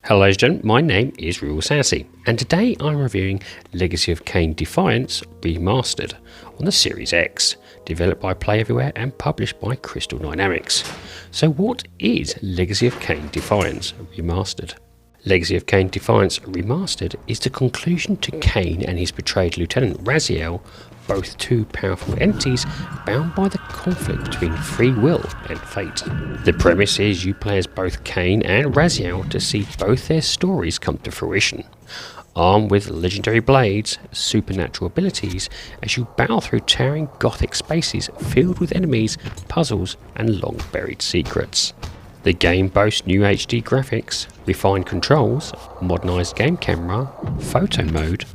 Hello ladies and gentlemen, my name is RemovableSanity, and today I'm reviewing Legacy of Kain Defiance Remastered on the Series X, developed by Play Everywhere and published by Crystal Dynamics. So what is Legacy of Kain Defiance Remastered? Legacy of Kain Defiance Remastered is the conclusion to Kain and his betrayed lieutenant Raziel, both two powerful entities bound by the conflict between free will and fate. The premise is you play as both Kain and Raziel to see both their stories come to fruition, armed with legendary blades, supernatural abilities, as you battle through towering gothic spaces filled with enemies, puzzles and long buried secrets. The game boasts new HD graphics, refined controls, modernised game camera, photo mode,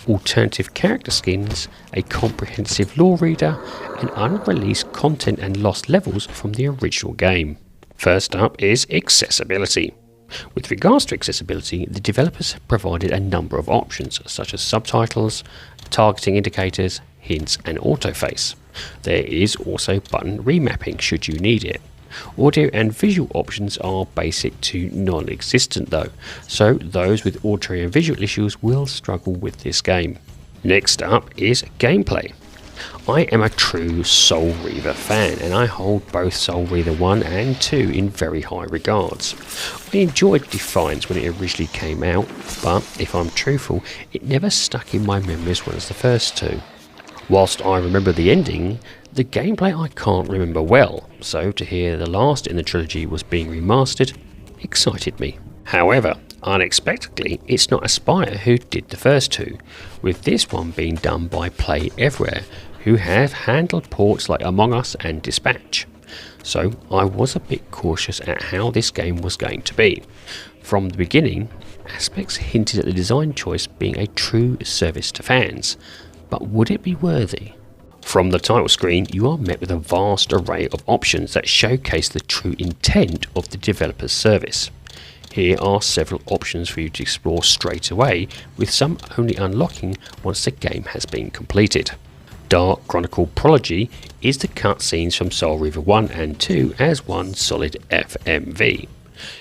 alternative character skins, a comprehensive lore reader, and unreleased content and lost levels from the original game. First up is accessibility. With regards to accessibility, the developers have provided a number of options such as subtitles, targeting indicators, hints and autoface. There is also button remapping should you need it. Audio and visual options are basic to non-existent though, so those with auditory and visual issues will struggle with this game. Next up is gameplay. I am a true Soul Reaver fan and I hold both Soul Reaver 1 and 2 in very high regards. I enjoyed Defiance when it originally came out, but if I'm truthful, it never stuck in my memory as well as the first two. Whilst I remember the ending, the gameplay I can't remember well, so to hear the last in the trilogy was being remastered excited me. However, unexpectedly, it's not Aspyr who did the first two, with this one being done by Play Everywhere, who have handled ports like Among Us and Dispatch. So I was a bit cautious at how this game was going to be. From the beginning, aspects hinted at the design choice being a true service to fans, but would it be worthy? From the title screen, you are met with a vast array of options that showcase the true intent of the developer's service. Here are several options for you to explore straight away, with some only unlocking once the game has been completed. Dark Chronicle Prology is the cutscenes from Soul Reaver 1 and 2 as one solid FMV.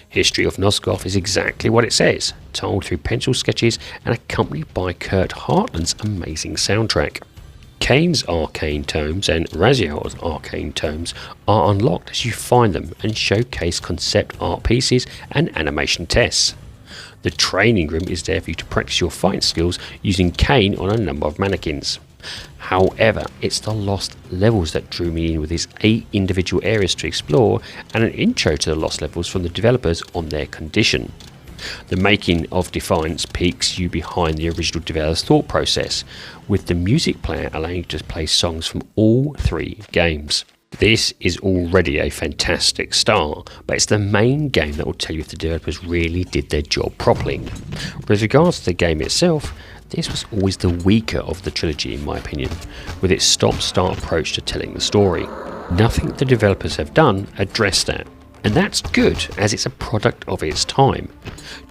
History of Nosgoth is exactly what it says, told through pencil sketches and accompanied by Kurt Hartland's amazing soundtrack. Kain's arcane tomes and Raziel's arcane tomes are unlocked as you find them and showcase concept art pieces and animation tests. The training room is there for you to practice your fighting skills using Kain on a number of mannequins. However, it's the lost levels that drew me in with these 8 individual areas to explore and an intro to the lost levels from the developers on their condition. The making of Defiance peeks you behind the original developer's thought process, with the music player allowing you to play songs from all 3 games. This is already a fantastic start, but it's the main game that will tell you if the developers really did their job properly. With regards to the game itself, this was always the weaker of the trilogy in my opinion, with its stop-start approach to telling the story. Nothing the developers have done addressed that. And that's good, as it's a product of its time.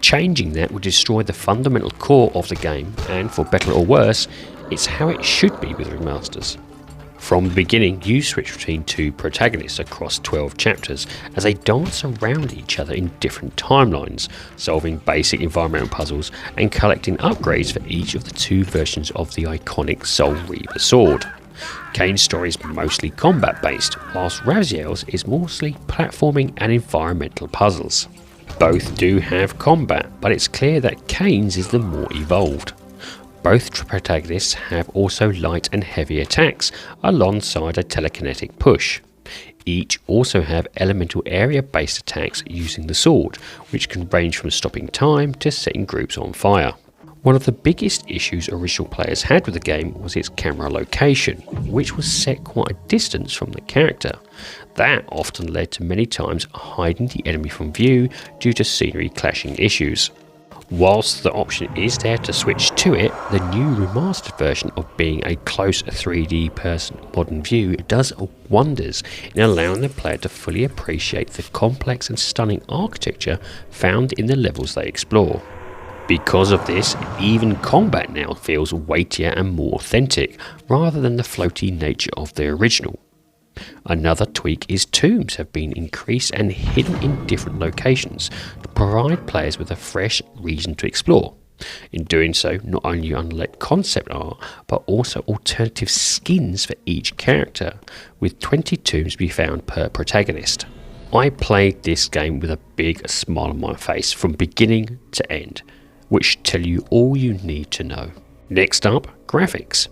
Changing that would destroy the fundamental core of the game, and for better or worse, it's how it should be with remasters. From the beginning, you switch between 2 protagonists across 12 chapters as they dance around each other in different timelines, solving basic environmental puzzles and collecting upgrades for each of the 2 versions of the iconic Soul Reaver sword. Kain's story is mostly combat based, whilst Raziel's is mostly platforming and environmental puzzles. Both do have combat, but it's clear that Kain's is the more evolved. Both protagonists have also light and heavy attacks alongside a telekinetic push. Each also have elemental area based attacks using the sword, which can range from stopping time to setting groups on fire. One of the biggest issues original players had with the game was its camera location, which was set quite a distance from the character. That often led to many times hiding the enemy from view due to scenery clashing issues. Whilst the option is there to switch to it, the new remastered version of being a close 3D person modern view does wonders in allowing the player to fully appreciate the complex and stunning architecture found in the levels they explore. Because of this, even combat now feels weightier and more authentic, rather than the floaty nature of the original. Another tweak is tombs have been increased and hidden in different locations to provide players with a fresh reason to explore. In doing so, not only unlock concept art, but also alternative skins for each character, with 20 tombs to be found per protagonist. I played this game with a big smile on my face from beginning to end, which tell you all you need to know. Next up, graphics.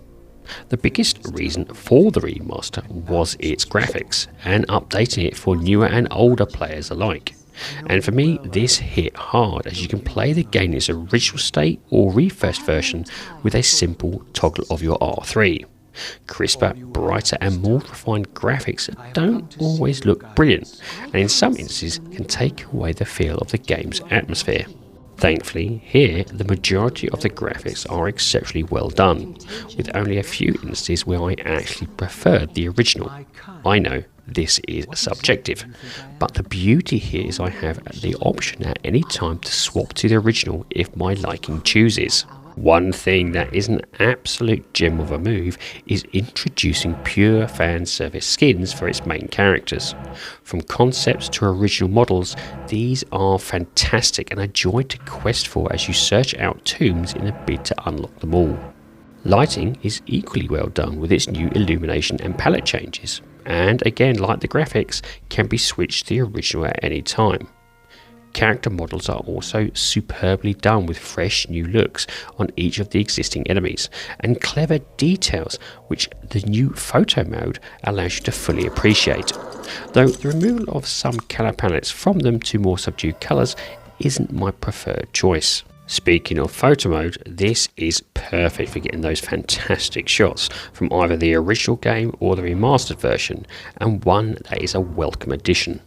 The biggest reason for the remaster was its graphics and updating it for newer and older players alike. And for me, this hit hard, as you can play the game in its original state or refreshed version with a simple toggle of your R3. Crisper, brighter and more refined graphics don't always look brilliant, and in some instances can take away the feel of the game's atmosphere. Thankfully, here the majority of the graphics are exceptionally well done, with only a few instances where I actually preferred the original. I know this is subjective, but the beauty here is I have the option at any time to swap to the original if my liking chooses. One thing that is an absolute gem of a move is introducing pure fan service skins for its main characters. From concepts to original models, these are fantastic and a joy to quest for as you search out tombs in a bid to unlock them all. Lighting is equally well done with its new illumination and palette changes, and again, like the graphics, can be switched to the original at any time. Character models are also superbly done with fresh new looks on each of the existing enemies and clever details which the new photo mode allows you to fully appreciate, though the removal of some colour palettes from them to more subdued colours isn't my preferred choice. Speaking of photo mode, this is perfect for getting those fantastic shots from either the original game or the remastered version, and one that is a welcome addition.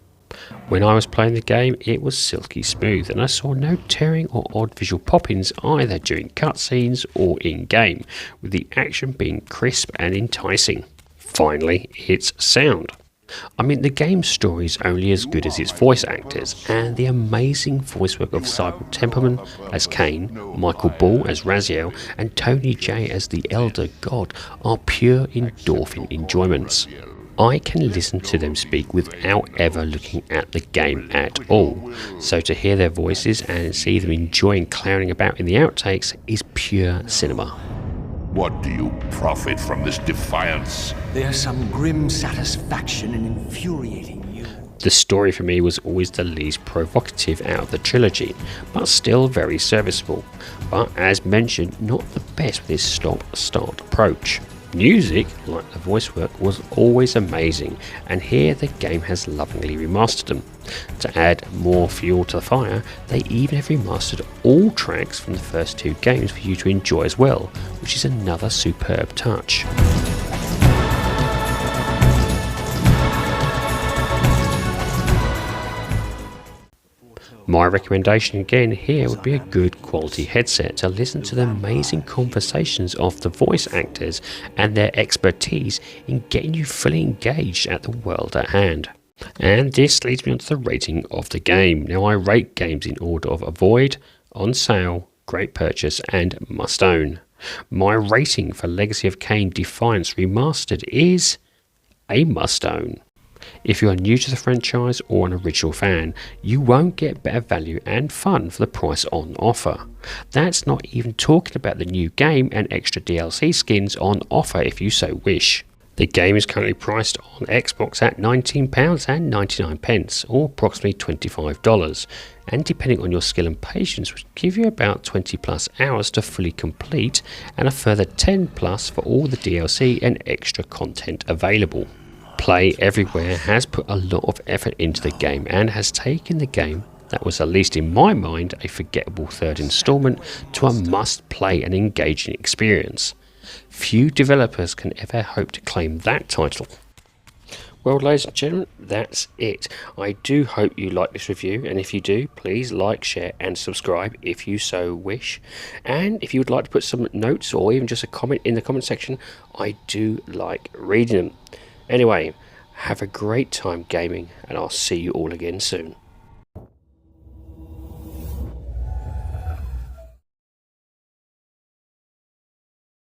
When I was playing the game, it was silky smooth and I saw no tearing or odd visual pop-ins either during cutscenes or in-game, with the action being crisp and enticing. Finally, its sound. I mean, the game's story is only as good as its voice actors, and the amazing voice work of Simon Templeman as Kain, Michael Ball as Raziel, and Tony J as the Elder God are pure endorphin enjoyments. I can listen to them speak without ever looking at the game at all, so to hear their voices and see them enjoying clowning about in the outtakes is pure cinema. What do you profit from this defiance? There's some grim satisfaction in infuriating you. The story for me was always the least provocative out of the trilogy, but still very serviceable, but as mentioned, not the best with its stop-start approach. Music, like the voice work, was always amazing, and here the game has lovingly remastered them. To add more fuel to the fire, they even have remastered all tracks from the first two games for you to enjoy as well, which is another superb touch. My recommendation again here would be a good quality headset to listen to the amazing conversations of the voice actors and their expertise in getting you fully engaged at the world at hand. And this leads me on to the rating of the game. Now, I rate games in order of avoid, on sale, great purchase and must own. My rating for Legacy of Kain Defiance Remastered is a must own. If you are new to the franchise or an original fan, you won't get better value and fun for the price on offer. That's not even talking about the new game and extra DLC skins on offer if you so wish. The game is currently priced on Xbox at £19.99, or approximately $25, and depending on your skill and patience would give you about 20 plus hours to fully complete, and a further 10 plus for all the DLC and extra content available. Play Everywhere has put a lot of effort into the game and has taken the game that was, at least in my mind, a forgettable third installment to a must-play and engaging experience. Few developers can ever hope to claim that title. Well, ladies and gentlemen, that's it. I do hope you like this review, and if you do, please like, share and subscribe if you so wish. And if you would like to put some notes or even just a comment in the comment section, I do like reading them. Anyway, have a great time gaming, and I'll see you all again soon.